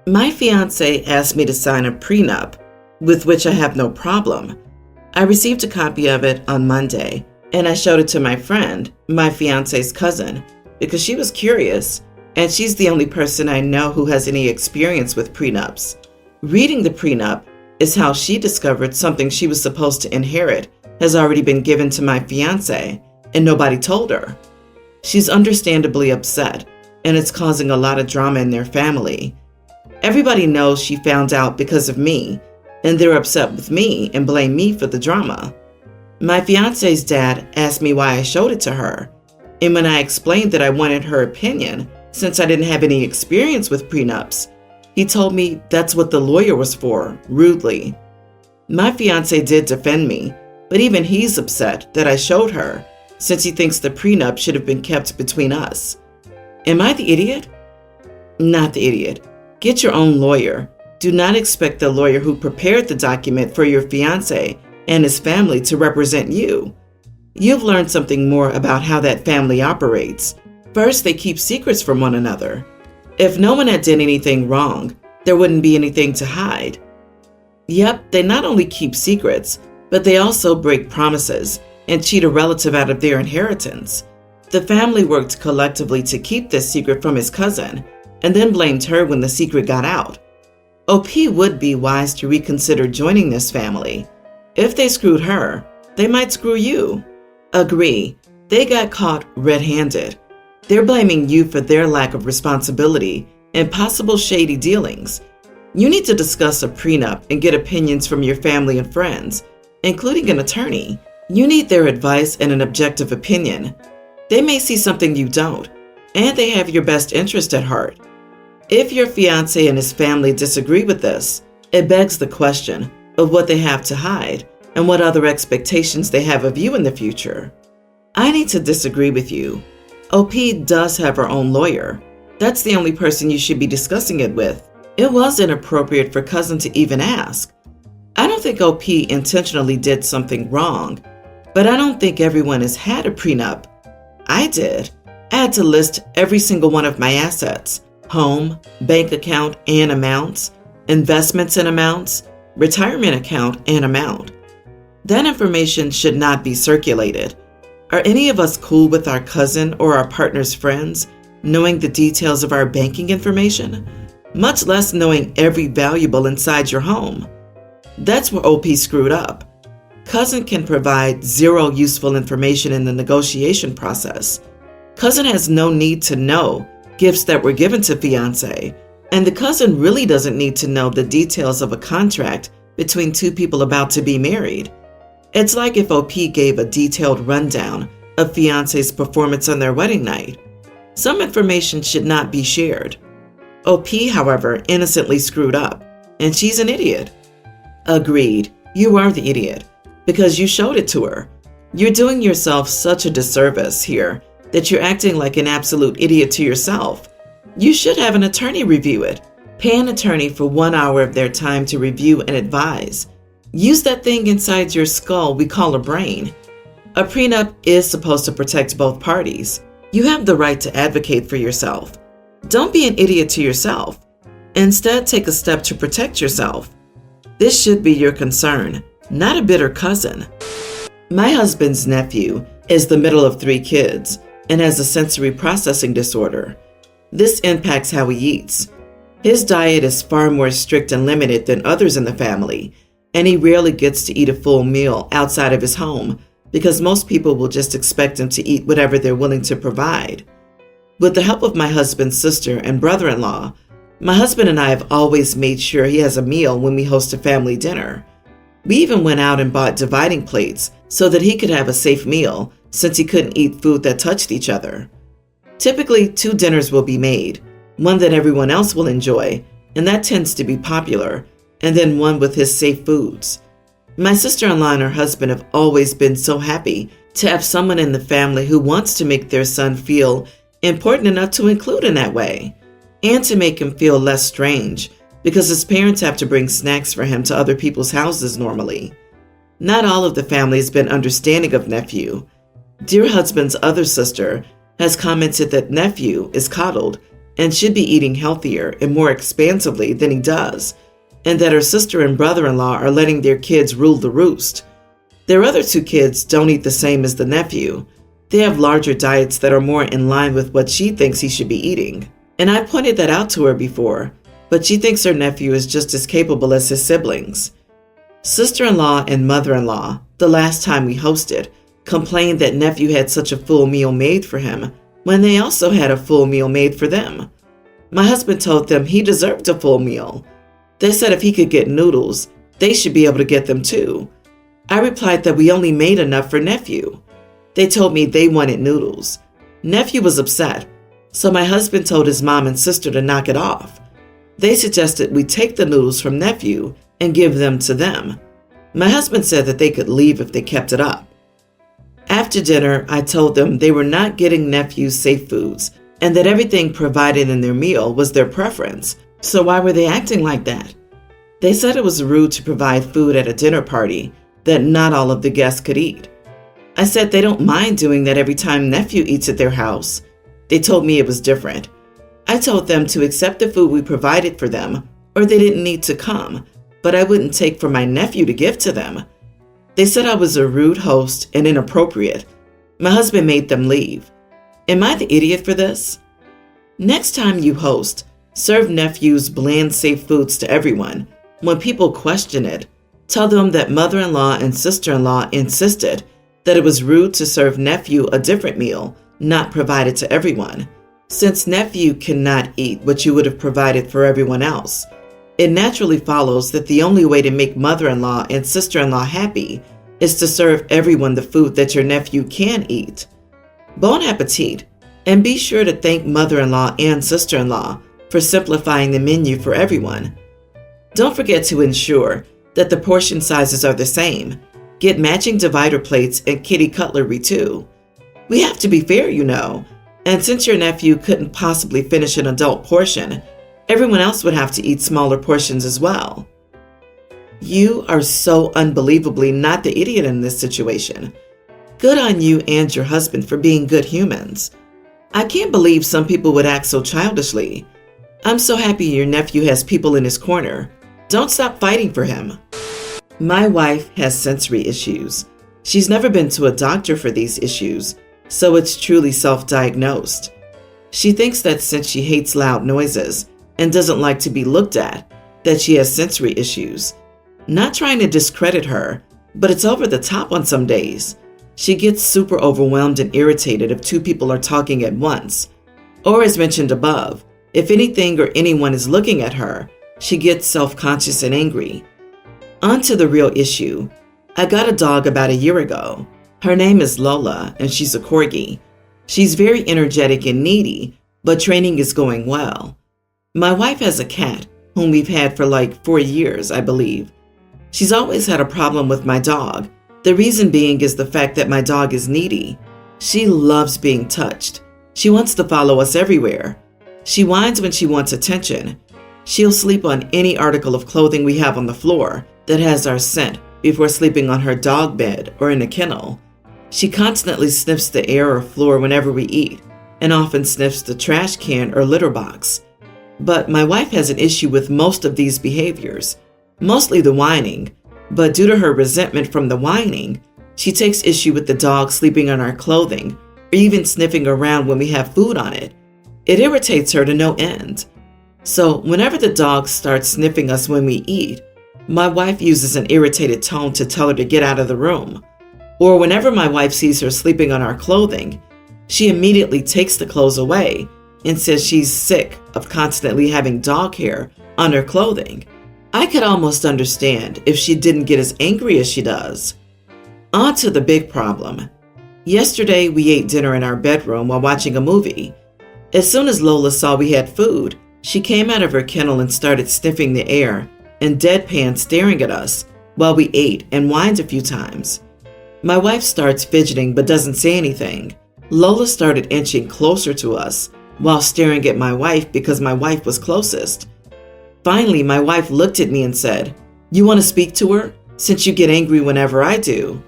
My fiance asked me to sign a prenup, with which I have no problem. I received a copy of it on Monday, and I showed it to my friend, my fiance's cousin, because she was curious, and she's the only person I know who has any experience with prenups. Reading the prenup is how she discovered something she was supposed to inherit has already been given to my fiance, and nobody told her. She's understandably upset, and it's causing a lot of drama in their family. Everybody knows she found out because of me, and they're upset with me and blame me for the drama. My fiance's dad asked me why I showed it to her, and when I explained that I wanted her opinion since I didn't have any experience with prenups, he told me that's what the lawyer was for, rudely. My fiance did defend me, but even he's upset that I showed her, since he thinks the prenup should have been kept between us. Am I the idiot? Not the idiot. Get your own lawyer. Do not expect the lawyer who prepared the document for your fiance and his family to represent you. You've learned something more about how that family operates. First, they keep secrets from one another. If no one had done anything wrong, there wouldn't be anything to hide. Yep, they not only keep secrets, but they also break promises and cheat a relative out of their inheritance. The family worked collectively to keep this secret from his cousin, and then blamed her when the secret got out. OP would be wise to reconsider joining this family. If they screwed her, they might screw you. Agree, they got caught red-handed. They're blaming you for their lack of responsibility and possible shady dealings. You need to discuss a prenup and get opinions from your family and friends, including an attorney. You need their advice and an objective opinion. They may see something you don't, and they have your best interest at heart. If your fiancé and his family disagree with this, it begs the question of what they have to hide and what other expectations they have of you in the future. I need to disagree with you. OP does have her own lawyer. That's the only person you should be discussing it with. It was inappropriate for cousin to even ask. I don't think OP intentionally did something wrong, but I don't think everyone has had a prenup. I did. I had to list every single one of my assets: home, bank account and amounts, investments and amounts, retirement account and amount. That information should not be circulated. Are any of us cool with our cousin or our partner's friends knowing the details of our banking information, much less knowing every valuable inside your home? That's where OP screwed up. Cousin can provide zero useful information in the negotiation process. Cousin has no need to know gifts that were given to fiancé, and the cousin really doesn't need to know the details of a contract between two people about to be married. It's like if OP gave a detailed rundown of fiancé's performance on their wedding night. Some information should not be shared. OP, however, innocently screwed up, and she's an idiot. Agreed, you are the idiot, because you showed it to her. You're doing yourself such a disservice here that you're acting like an absolute idiot to yourself. You should have an attorney review it. Pay an attorney for 1 hour of their time to review and advise. Use that thing inside your skull we call a brain. A prenup is supposed to protect both parties. You have the right to advocate for yourself. Don't be an idiot to yourself. Instead, take a step to protect yourself. This should be your concern, not a bitter cousin. My husband's nephew is the middle of 3 kids and has a sensory processing disorder. This impacts how he eats. His diet is far more strict and limited than others in the family, and he rarely gets to eat a full meal outside of his home because most people will just expect him to eat whatever they're willing to provide. With the help of my husband's sister and brother-in-law, my husband and I have always made sure he has a meal when we host a family dinner. We even went out and bought dividing plates so that he could have a safe meal since he couldn't eat food that touched each other. Typically, 2 dinners will be made, one that everyone else will enjoy, and that tends to be popular, and then one with his safe foods. My sister-in-law and her husband have always been so happy to have someone in the family who wants to make their son feel important enough to include in that way, and to make him feel less strange because his parents have to bring snacks for him to other people's houses normally. Not all of the family has been understanding of nephew. Dear husband's other sister has commented that nephew is coddled and should be eating healthier and more expansively than he does, and that her sister and brother-in-law are letting their kids rule the roost. Their other two kids don't eat the same as the nephew. They have larger diets that are more in line with what she thinks he should be eating. And I pointed that out to her before, but she thinks her nephew is just as capable as his siblings. Sister-in-law and mother-in-law, the last time we hosted, complained that nephew had such a full meal made for him when they also had a full meal made for them. My husband told them he deserved a full meal. They said if he could get noodles, they should be able to get them too. I replied that we only made enough for nephew. They told me they wanted noodles. Nephew was upset, so my husband told his mom and sister to knock it off. They suggested we take the noodles from nephew and give them to them. My husband said that they could leave if they kept it up. After dinner, I told them they were not getting nephew's safe foods and that everything provided in their meal was their preference, so why were they acting like that? They said it was rude to provide food at a dinner party that not all of the guests could eat. I said they don't mind doing that every time nephew eats at their house. They told me it was different. I told them to accept the food we provided for them or they didn't need to come, but I wouldn't take from my nephew to give to them. They said I was a rude host and inappropriate. My husband made them leave. Am I the idiot for this? Next time you host, serve nephew's bland, safe foods to everyone. When people question it, tell them that mother-in-law and sister-in-law insisted that it was rude to serve nephew a different meal, not provided to everyone. Since nephew cannot eat what you would have provided for everyone else, it naturally follows that the only way to make mother-in-law and sister-in-law happy is to serve everyone the food that your nephew can eat. Bon appetit, and be sure to thank mother-in-law and sister-in-law for simplifying the menu for everyone. Don't forget to ensure that the portion sizes are the same. Get matching divider plates and kitty cutlery too. We have to be fair, you know, and since your nephew couldn't possibly finish an adult portion, everyone else would have to eat smaller portions as well. You are so unbelievably not the idiot in this situation. Good on you and your husband for being good humans. I can't believe some people would act so childishly. I'm so happy your nephew has people in his corner. Don't stop fighting for him. My wife has sensory issues. She's never been to a doctor for these issues, so it's truly self-diagnosed. She thinks that since she hates loud noises and doesn't like to be looked at, that she has sensory issues. Not trying to discredit her, but it's over the top on some days. She gets super overwhelmed and irritated if two people are talking at once. Or as mentioned above, if anything or anyone is looking at her, she gets self-conscious and angry. On to the real issue. I got a dog about a year ago. Her name is Lola, and she's a corgi. She's very energetic and needy, but training is going well. My wife has a cat, whom we've had for like 4 years, I believe. She's always had a problem with my dog. The reason being is the fact that my dog is needy. She loves being touched. She wants to follow us everywhere. She whines when she wants attention. She'll sleep on any article of clothing we have on the floor that has our scent before sleeping on her dog bed or in a kennel. She constantly sniffs the air or floor whenever we eat, and often sniffs the trash can or litter box. But my wife has an issue with most of these behaviors, mostly the whining, but due to her resentment from the whining, she takes issue with the dog sleeping on our clothing or even sniffing around when we have food on it. It irritates her to no end. So whenever the dog starts sniffing us when we eat, my wife uses an irritated tone to tell her to get out of the room. Or whenever my wife sees her sleeping on our clothing, she immediately takes the clothes away and says she's sick of constantly having dog hair on her clothing. I could almost understand if she didn't get as angry as she does. On to the big problem. Yesterday, we ate dinner in our bedroom while watching a movie. As soon as Lola saw we had food, she came out of her kennel and started sniffing the air and deadpan staring at us while we ate and whined a few times. My wife starts fidgeting but doesn't say anything. Lola started inching closer to us while staring at my wife because my wife was closest. Finally, my wife looked at me and said, "You want to speak to her, since you get angry whenever I do?"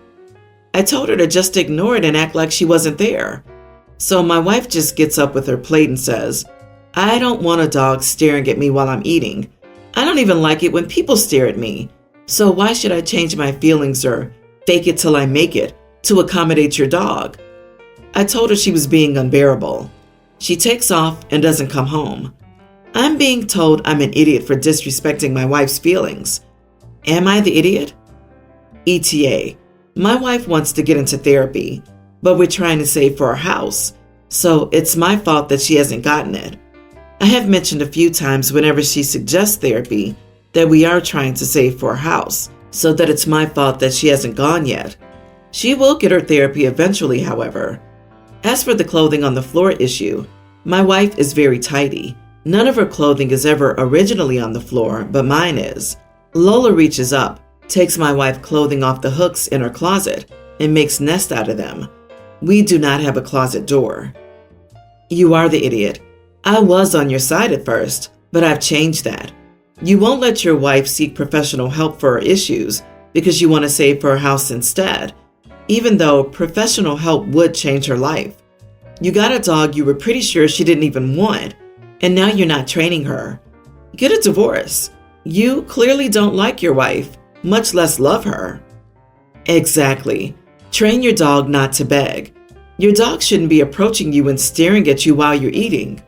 I told her to just ignore it and act like she wasn't there. So my wife just gets up with her plate and says, I don't want a dog staring at me while I'm eating. I don't even like it when people stare at me. So why should I change my feelings or fake it till I make it to accommodate your dog? I told her she was being unbearable. She takes off and doesn't come home. I'm being told I'm an idiot for disrespecting my wife's feelings. Am I the idiot? ETA. My wife wants to get into therapy, but we're trying to save for our house, so it's my fault that she hasn't gotten it. I have mentioned a few times whenever she suggests therapy that we are trying to save for our house, so that it's my fault that she hasn't gone yet. She will get her therapy eventually, however. As for the clothing on the floor issue, my wife is very tidy. None of her clothing is ever originally on the floor, but mine is. Lola reaches up, takes my wife's clothing off the hooks in her closet, and makes nests out of them. We do not have a closet door. You are the idiot. I was on your side at first, but I've changed that. You won't let your wife seek professional help for her issues because you want to save for her house instead, even though professional help would change her life. You got a dog you were pretty sure she didn't even want, and now you're not training her. Get a divorce. You clearly don't like your wife, much less love her. Exactly. Train your dog not to beg. Your dog shouldn't be approaching you and staring at you while you're eating.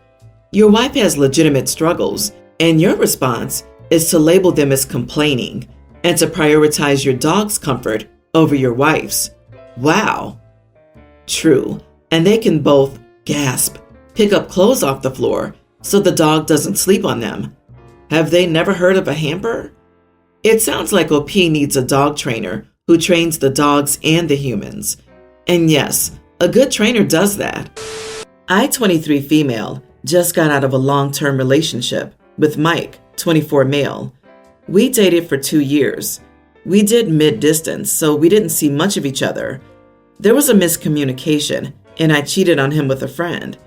Your wife has legitimate struggles, and your response is to label them as complaining and to prioritize your dog's comfort over your wife's. Wow. True, and they can both, gasp, pick up clothes off the floor so the dog doesn't sleep on them. Have they never heard of a hamper? It sounds like OP needs a dog trainer who trains the dogs and the humans. And yes, a good trainer does that. I, 23 female, just got out of a long-term relationship with Mike, 24 male. We dated for 2 years. We did mid-distance, so we didn't see much of each other. There was a miscommunication, and I cheated on him with a friend.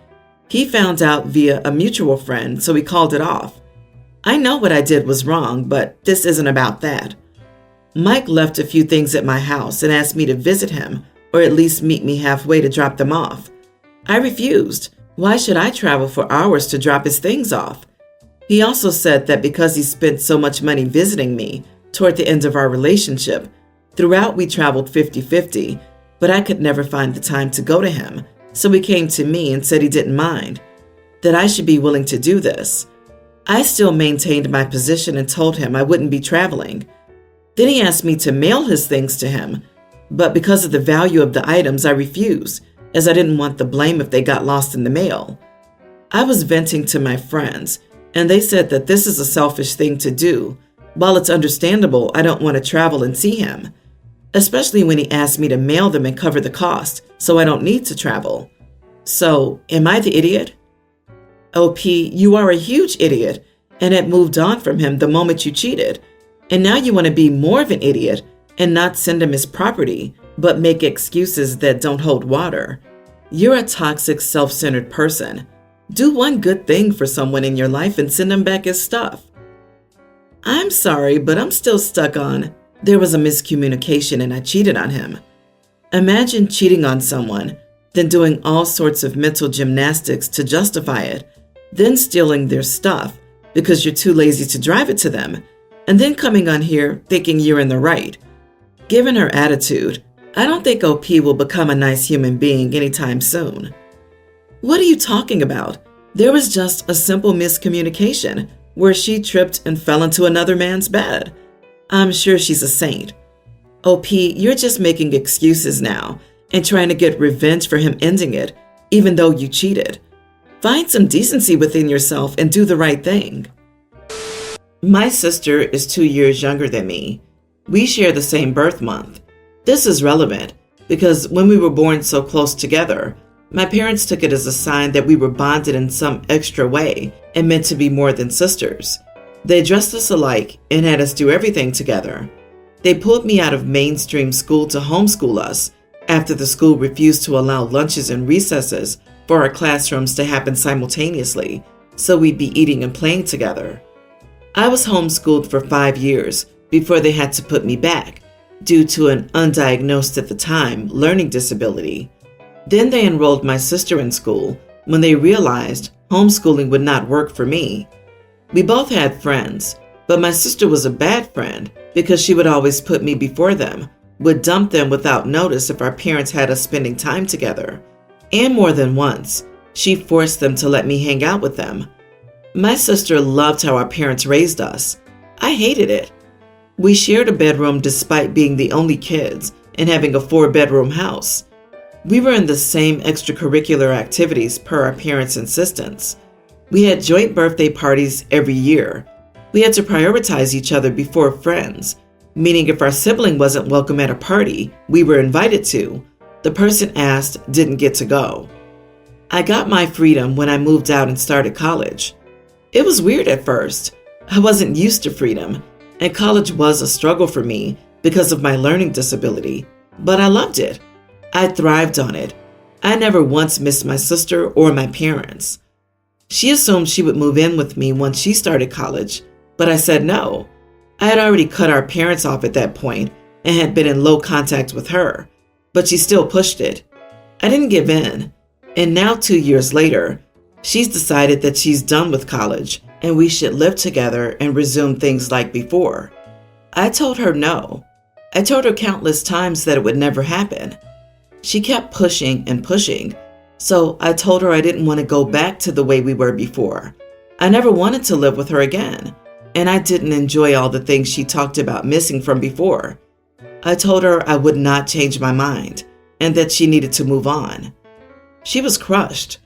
He found out via a mutual friend, so he called it off. I know what I did was wrong, but this isn't about that. Mike left a few things at my house and asked me to visit him, or at least meet me halfway to drop them off. I refused. Why should I travel for hours to drop his things off? He also said that because he spent so much money visiting me toward the end of our relationship, throughout we traveled 50-50, but I could never find the time to go to him, so he came to me and said he didn't mind, that I should be willing to do this. I still maintained my position and told him I wouldn't be traveling. Then he asked me to mail his things to him, but because of the value of the items, I refused, as I didn't want the blame if they got lost in the mail. I was venting to my friends, and they said that this is a selfish thing to do. While it's understandable, I don't want to travel and see him, especially when he asked me to mail them and cover the cost, so I don't need to travel. So, am I the idiot? OP, you are a huge idiot, and had moved on from him the moment you cheated. And now you want to be more of an idiot and not send him his property, but make excuses that don't hold water. You're a toxic, self-centered person. Do one good thing for someone in your life and send them back his stuff. I'm sorry, but I'm still stuck on, there was a miscommunication and I cheated on him. Imagine cheating on someone, then doing all sorts of mental gymnastics to justify it, then stealing their stuff because you're too lazy to drive it to them, and then coming on here thinking you're in the right. Given her attitude, I don't think OP will become a nice human being anytime soon. What are you talking about? There was just a simple miscommunication where she tripped and fell into another man's bed. I'm sure she's a saint. OP, you're just making excuses now and trying to get revenge for him ending it, even though you cheated. Find some decency within yourself and do the right thing. My sister is 2 years younger than me. We share the same birth month. This is relevant because when we were born so close together, my parents took it as a sign that we were bonded in some extra way and meant to be more than sisters. They dressed us alike and had us do everything together. They pulled me out of mainstream school to homeschool us after the school refused to allow lunches and recesses for our classrooms to happen simultaneously, so we'd be eating and playing together. I was homeschooled for 5 years before they had to put me back due to an undiagnosed at the time learning disability. Then they enrolled my sister in school when they realized homeschooling would not work for me. We both had friends, but my sister was a bad friend because she would always put me before them, would dump them without notice if our parents had us spending time together. And more than once, she forced them to let me hang out with them. My sister loved how our parents raised us. I hated it. We shared a bedroom despite being the only kids and having a 4-bedroom house. We were in the same extracurricular activities per our parents' insistence. We had joint birthday parties every year. We had to prioritize each other before friends, meaning if our sibling wasn't welcome at a party we were invited to, the person asked didn't get to go. I got my freedom when I moved out and started college. It was weird at first. I wasn't used to freedom, and college was a struggle for me because of my learning disability, but I loved it. I thrived on it. I never once missed my sister or my parents. She assumed she would move in with me once she started college, but I said no. I had already cut our parents off at that point and had been in low contact with her, but she still pushed it. I didn't give in, and now 2 years later, she's decided that she's done with college and we should live together and resume things like before. I told her no. I told her countless times that it would never happen. She kept pushing and pushing, so I told her I didn't want to go back to the way we were before. I never wanted to live with her again, and I didn't enjoy all the things she talked about missing from before. I told her I would not change my mind and that she needed to move on. She was crushed.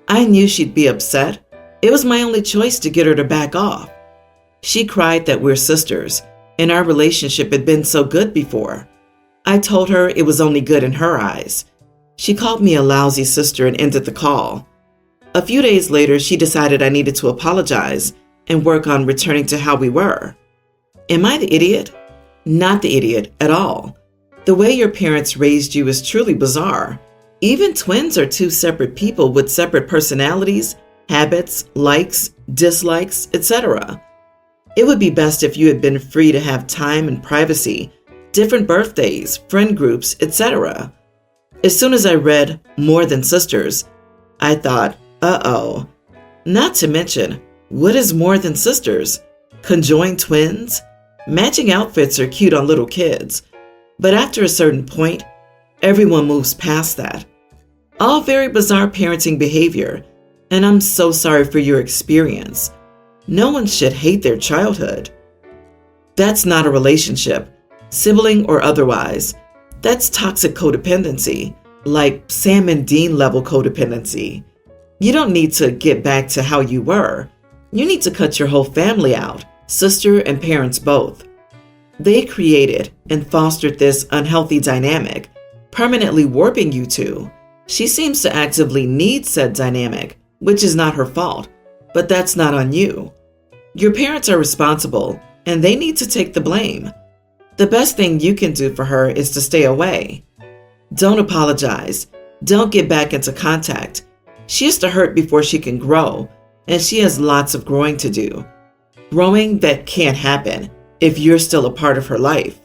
I knew she'd be upset. It was my only choice to get her to back off. She cried that we're sisters, and our relationship had been so good before. I told her it was only good in her eyes. She called me a lousy sister and ended the call. A few days later, she decided I needed to apologize and work on returning to how we were. Am I the idiot? Not the idiot at all. The way your parents raised you is truly bizarre. Even twins are two separate people with separate personalities, habits, likes, dislikes, etc. It would be best if you had been free to have time and privacy, different birthdays, friend groups, etc. As soon as I read More Than Sisters, I thought, uh-oh. Not to mention, what is more than sisters? Conjoined twins? Matching outfits are cute on little kids, but after a certain point, everyone moves past that. All very bizarre parenting behavior, and I'm so sorry for your experience. No one should hate their childhood. That's not a relationship, sibling or otherwise. That's toxic codependency, like Sam and Dean level codependency. You don't need to get back to how you were. You need to cut your whole family out, sister and parents both. They created and fostered this unhealthy dynamic, permanently warping you two. She seems to actively need said dynamic, which is not her fault, but that's not on you. Your parents are responsible, and they need to take the blame. The best thing you can do for her is to stay away. Don't apologize. Don't get back into contact. She has to hurt before she can grow, and she has lots of growing to do. Growing that can't happen if you're still a part of her life.